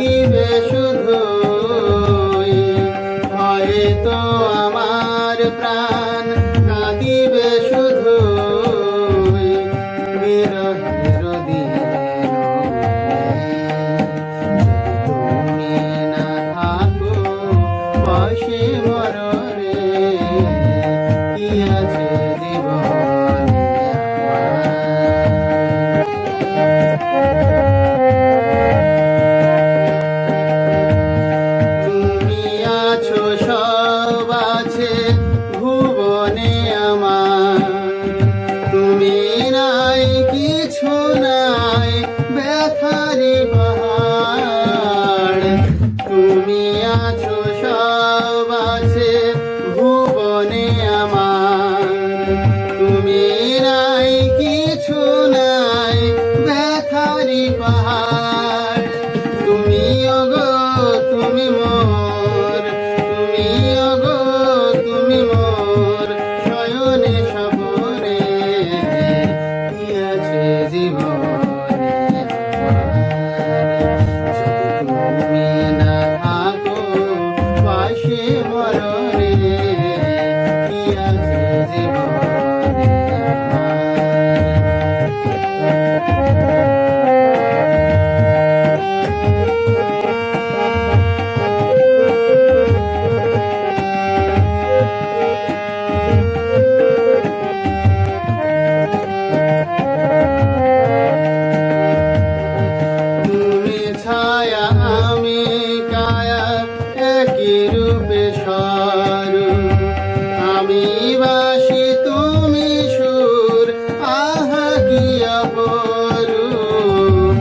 কাঁদিবে শুধুই, হয়তো আমার প্রাণ কাঁদিবে শুধুই বিরহের দিনের তুমি না থাকো পাশে মরণে, কি আছে জীবনে তুমি আছো সব আছে ভুবনে আমার, তুমি নাই কিছু নাই ব্যথারি পাহাড়, তুমি আছো সব আছে ভুবনে আমার, তুমি নাই কিছু নাই ব্যথারি পাহাড়, তুমি ওগো তুমি মোর, তুমি ওগো তুমি মোর শয়নে স্বপনে, কি আছে জীবনে যদি তুমি না থাকো পাশে মরণে, কি আছে জীবনে ছায়া আমি কায়া একই রূপে স্বরূপ, আমি বাসি তুমি সুর আহা কি অপরূপ,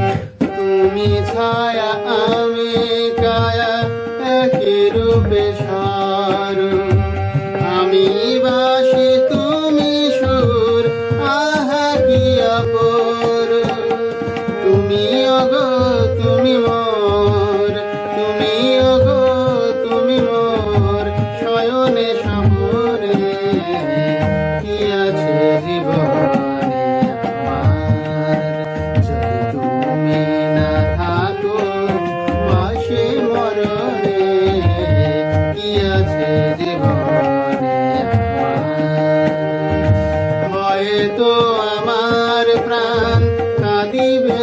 তুমি ছায়া আমি কায়া একই রূপে স্বরূপ, আমি বাসি তুমি সুর আহা কি অপরূপ, তুমি ওগো তুমি মোর, তুমি ওগো তুমি মোর শয়নে স্বপনে, কি আছে জীবনে আমার যদি তুমি না থাকো পাশে মরণে, কি আছে জীবনে আমার হয়তো আমার প্রাণ কাঁদিবে